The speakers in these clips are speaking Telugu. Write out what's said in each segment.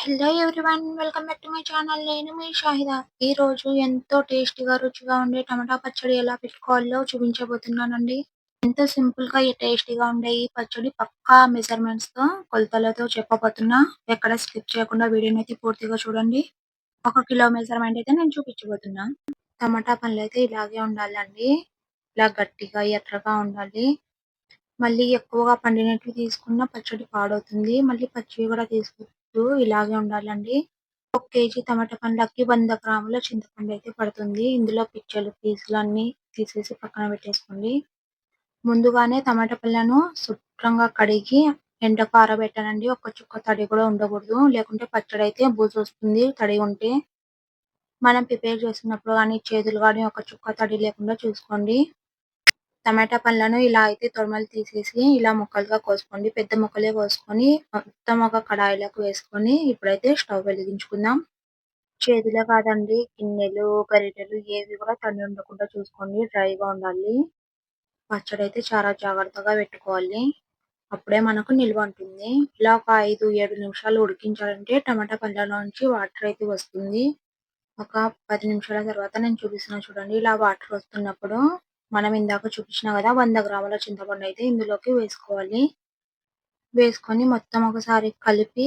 Hello everyone. Welcome back to my channel. నేను మీ షాహిదా. ఈరోజు ఎంతో టేస్టీగా, రుచిగా ఉండే టమాటా పచ్చడి ఎలా పెట్టుకోవాలో చూపించబోతున్నానండి. ఎంతో సింపుల్‌గా, టేస్టీగా ఉండే ఈ పచ్చడి పక్కా మెజర్‌మెంట్స్‌తో, కొలతలతో చెప్పబోతున్నా. ఎక్కడ స్కిప్ చేయకుండా వీడియోనైతే పూర్తిగా చూడండి. 1 కిలో మెజర్‌మెంట్ అయితే నేను చూపించబోతున్నా. టమాటా పండ్లయితే ఇలాగే ఉండాలండి. ఇలా గట్టిగా, ఎర్రగా ఉండాలి. మళ్ళీ ఎక్కువగా పండినట్లు తీసుకున్న పచ్చడి పాడవుతుంది. మళ్ళీ పచ్చివి కూడా తీసుకోవద్దు. ఇలాగే ఉండాలండి. 1 కేజీ టమాటా పండ్లకి 100 గ్రాముల చింతపండు అయితే పడుతుంది. ఇందులో పిక్కలు, పీసులు అన్నీ తీసేసి పక్కన పెట్టేసుకోండి. ముందుగానే టమాటా పళ్ళను శుభ్రంగా కడిగి ఎండకు ఆరబెట్టానండి. ఒక్క చుక్క తడి కూడా ఉండకూడదు. లేకుంటే పచ్చడి అయితే బూజొస్తుంది తడి ఉంటే. మనం ప్రిపేర్ చేస్తున్నప్పుడు గానీ, చేతులు గానీ ఒక చుక్క తడి లేకుండా చూసుకోండి. టమాటా పండ్లను ఇలా అయితే తొడిమలు తీసేసి ఇలా ముక్కలుగా కోసుకోండి. పెద్ద ముక్కలే కోసుకొని మొత్తం ఒక కడాయిలోకి వేసుకొని ఇప్పుడైతే స్టవ్ వెలిగించుకుందాం. చేతిలో కాదండి, గిన్నెలు, గరిటెలు ఏవి కూడా తడి ఉండకుండా చూసుకోండి. డ్రైగా ఉండాలి. పచ్చడి అయితే చాలా జాగ్రత్తగా పెట్టుకోవాలి. అప్పుడే మనకు నిల్వ ఉంటుంది. ఇలా ఒక 5, 7 నిమిషాలు ఉడికించాలంటే టమాటా పండ్లలోంచి వాటర్ అయితే వస్తుంది. ఒక 10 నిమిషాల తర్వాత నేను చూపిస్తున్నా చూడండి. ఇలా వాటర్ వస్తున్నప్పుడు మనం ఇందాక చూపించినా కదా 100 గ్రాముల చింతపండు అయితే ఇందులోకి వేసుకోవాలి. వేసుకొని మొత్తం ఒకసారి కలిపి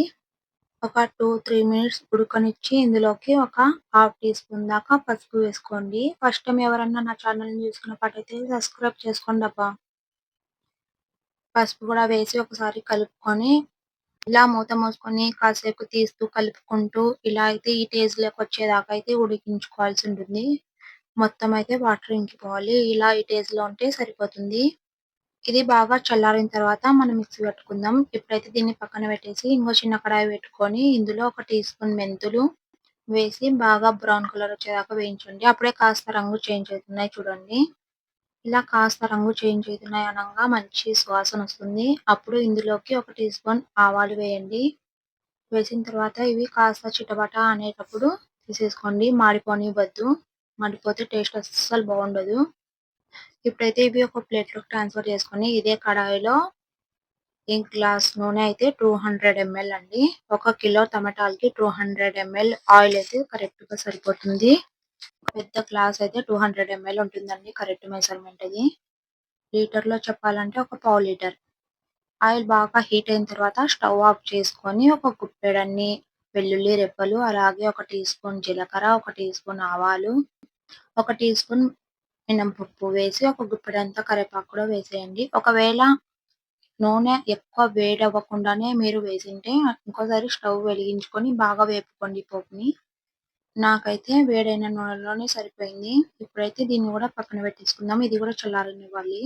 ఒక 2, 3 మినిట్స్ ఉడకనిచ్చి ఇందులోకి ఒక హాఫ్ టీ స్పూన్ దాకా పసుపు వేసుకోండి. ఫస్ట్ టైం ఎవరన్నా నా ఛానల్‌ని చూస్తున్నట్టయితే సబ్స్క్రైబ్ చేసుకోండి అబ్బా. పసుపు కూడా వేసి ఒకసారి కలుపుకొని ఇలా మూత మూసుకొని కాసేపు తీస్తూ కలుపుకుంటూ ఇలా అయితే ఈ స్టేజ్‌లోకి వచ్చేదాకా అయితే ఉడికించుకోవాల్సి ఉంటుంది. మొత్తం అయితే వాటర్ ఇంకిపోవాలి. ఇలా ఈ స్టేజ్‌లో ఉంటే సరిపోతుంది. ఇది బాగా చల్లారిన తర్వాత మనం మిక్సీ పట్టుకుందాం. ఇప్పుడైతే దీన్ని పక్కన పెట్టేసి ఇంకో చిన్న కడాయి పెట్టుకొని ఇందులో ఒక టీ స్పూన్ మెంతులు వేసి బాగా బ్రౌన్ కలర్ వచ్చేదాకా వేయించండి. అప్పుడే కాస్త రంగు చేంజ్ అవుతున్నాయి చూడండి. ఇలా కాస్త రంగు చేంజ్ అవుతున్నాయి అనంగా మంచి సువాసన వస్తుంది. అప్పుడు ఇందులోకి ఒక టీ స్పూన్ ఆవాలు వేయండి. వేసిన తర్వాత ఇవి కాస్త చిటపట అనేటప్పుడు తీసేసుకోండి. మాడిపోనివ్వద్దు. మాడిపోతే టేస్ట్ అస్సలు బాగుండదు. ఇప్పుడైతే ఇవి ఒక ప్లేట్‌లోకి ట్రాన్స్‌ఫర్ చేసుకొని ఇదే కడాయిలో ఈ గ్లాస్ నూనె అయితే 200 ఎంఎల్ అండి. 1 కిలో టమాటాలకి 200 ఎంఎల్ ఆయిల్ అయితే కరెక్ట్‌గా సరిపోతుంది. పెద్ద గ్లాస్ అయితే 200 ఎంఎల్ ఉంటుందండి. కరెక్ట్ మెజర్‌మెంట్ ఇది. లీటర్‌లో చెప్పాలంటే ఒక పావు లీటర్. ఆయిల్ బాగా హీట్ అయిన తర్వాత స్టవ్ ఆఫ్ చేసుకొని ఒక గుప్పెడన్ని వెల్లుల్లి రెబ్బలు, అలాగే ఒక టీ స్పూన్ జీలకర్ర, ఒక టీ స్పూన్ ఆవాలు, ఒక టీ స్పూన్ మినపప్పు వేసి ఒక గుప్పెడంతా కరివేపాకు కూడా వేసేయండి. ఒకవేళ నూనె ఎక్కువ వేడవ్వకుండానే మీరు వేసింటే ఇంకోసారి స్టవ్ వెలిగించుకొని బాగా వేపుకోండి పోపుని. నాకైతే వేడైన నూనెలోనే సరిపోయింది. ఇప్పుడైతే దీన్ని కూడా పక్కన పెట్టేసుకుందాం. ఇది కూడా చల్లారనివ్వాలి.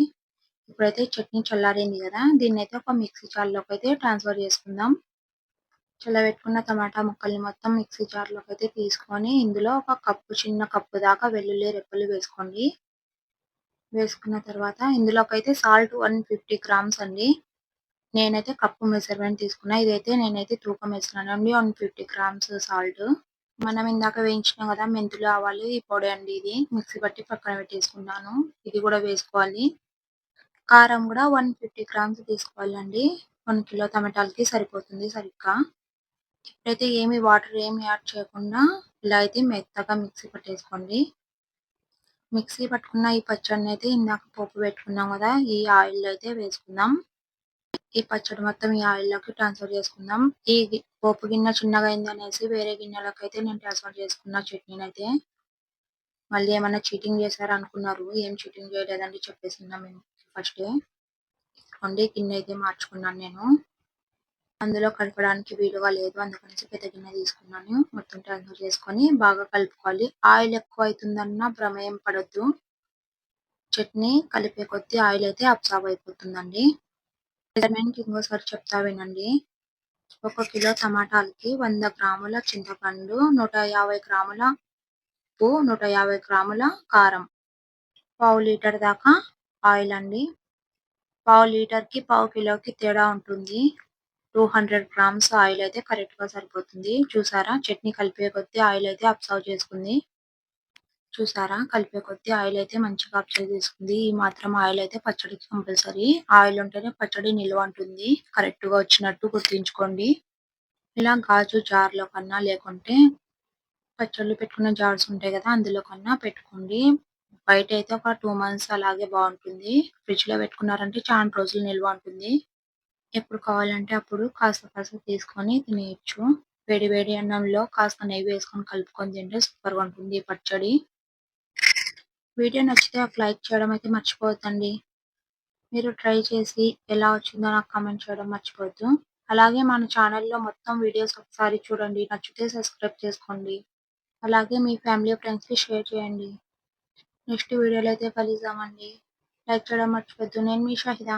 ఇప్పుడైతే చట్నీ చల్లారింది కదా! దీన్నైతే ఒక మిక్సీ జార్‌లోకి అయితే ట్రాన్స్‌ఫర్ చేసుకుందాం. చల్లబెట్టుకున్న టమాటా ముక్కల్ని మొత్తం మిక్సీ జార్‌లోకి అయితే తీసుకొని ఇందులో ఒక కప్పు, చిన్న కప్పు దాకా వెల్లుల్లి రెబ్బలు వేసుకోండి. వేసుకున్న తర్వాత ఇందులోకైతే సాల్ట్ 150 గ్రామ్స్ అండి. నేనైతే కప్పు మెజర్‌మెంట్ తీసుకున్నా. ఇదైతే నేనైతే తూకం వేస్తున్నానండి. 150 గ్రామ్స్ సాల్ట్. మనం ఇందాక వేయించినాం కదా మెంతులు, ఆవాలు ఈ పొడి అండి ఇది. మిక్సీ పట్టి పక్కన పెట్టేసుకున్నాను. ఇది కూడా వేసుకోవాలి. కారం కూడా 150 గ్రామ్స్ తీసుకోవాలండి. 1 కిలో టమాటాలకి సరిపోతుంది సరిగ్గా. ఇప్పుడైతే వాటర్ ఏమి యాడ్ చేయకుండా ఇలా అయితే మెత్తగా మిక్సీ పట్టేసుకోండి. మిక్సీ పట్టుకున్న ఈ పచ్చడినైతే ఇందాక పోపు పెట్టుకున్నాం కదా! ఈ ఆయిల్‌లో అయితే వేసుకుందాం. ఈ పచ్చడి మొత్తం ఈ ఆయిల్‌లోకి ట్రాన్స్‌ఫర్ చేసుకుందాం. పోపు గిన్నె చిన్నగా అయిందనేసి వేరే గిన్నెలోకైతే నేను ట్రాన్స్‌ఫర్ చేసుకున్న చట్నీనైతే. మళ్ళీ ఏమన్నా చీటింగ్ చేశారా అనుకున్నారు. ఏం చీటింగ్ చేయలేదండి చెప్పేస్తున్నా మేము ఫస్టే. ఇదిగోండి గిన్నె అయితే మార్చుకున్నాను నేను. అందులో కలపడానికి వీలుగా లేదు. అందుకనేసి పెద్ద గిన్నె తీసుకున్నాను. మొత్తం ట్రాన్స్‌ఫర్ చేసుకొని బాగా కలుపుకోవాలి. ఆయిల్ ఎక్కువ అవుతుందన్న భ్రమ ఏం పడొద్దు. చట్నీ కలిపే కొద్దీ ఆయిల్ అయితే అబ్సార్బ్ అయిపోతుందండి. మెజర్‌మెంట్ ఇంకోసారి చెప్తా వినండి. 1 కిలో టమాటాలకి 100 గ్రాముల చింతపండు, 150 గ్రాముల ఉప్పు, 150 గ్రాముల కారం, పావు లీటర్ దాకా ఆయిల్ అండి. పావు లీటర్‌కి, పావు కిలోకి తేడా ఉంటుంది. 200 గ్రామ్స్ ఆయిల్ అయితే కరెక్ట్‌గా సరిపోతుంది. చూసారా చట్నీ కలిపే కొద్దీ ఆయిల్ అయితే అబ్సార్బ్ చేసుకుంది. చూసారా కలిపే కొద్దీ ఆయిల్ అయితే మంచిగా అబ్జర్వ్ చేసుకుంది. ఈ మాత్రం ఆయిల్ అయితే పచ్చడికి కంపల్సరీ. ఆయిల్ ఉంటేనే పచ్చడి నిల్వ ఉంటుంది. కరెక్ట్‌గా వచ్చినట్టు గుర్తుంచుకోండి. ఇలా గాజు జార్‌లో కన్నా లేకుంటే పచ్చళ్ళు పెట్టుకునే జార్స్ ఉంటాయి గదా! అందులో కన్నా పెట్టుకోండి. బయటైతే ఒక 2 మంత్స్ అలాగే బావుంటుంది. ఫ్రిడ్జ్‌లో పెట్టుకున్నారంటే చానా రోజులు నిల్వ ఉంటుంది. ఎప్పుడు కావాలంటే అప్పుడు కాస్త కాస్త తీసుకొని తినేయొచ్చు. వేడి వేడి అన్నంలో కాస్త నెయ్యి వేసుకొని కలుపుకొని తింటే సూపర్‌గా ఉంటుంది ఈ పచ్చడి. వీడియో నచ్చితే ఒక లైక్ చేయడం అయితే మర్చిపోవద్దండి. మీరు ట్రై చేసి ఎలా వచ్చిందో నాకు కామెంట్ చేయడం మర్చిపోవద్దు. అలాగే మన ఛానెల్‌లో మొత్తం వీడియోస్ ఒకసారి చూడండి. నచ్చితే సబ్స్క్రైబ్ చేసుకోండి. అలాగే మీ ఫ్యామిలీ, ఫ్రెండ్స్‌కి షేర్ చేయండి. నెక్స్ట్ వీడియోలో అయితే కలుద్దామండి. లైక్ చేయడం మర్చిపోవద్దు. నేను మీ షాహిదా.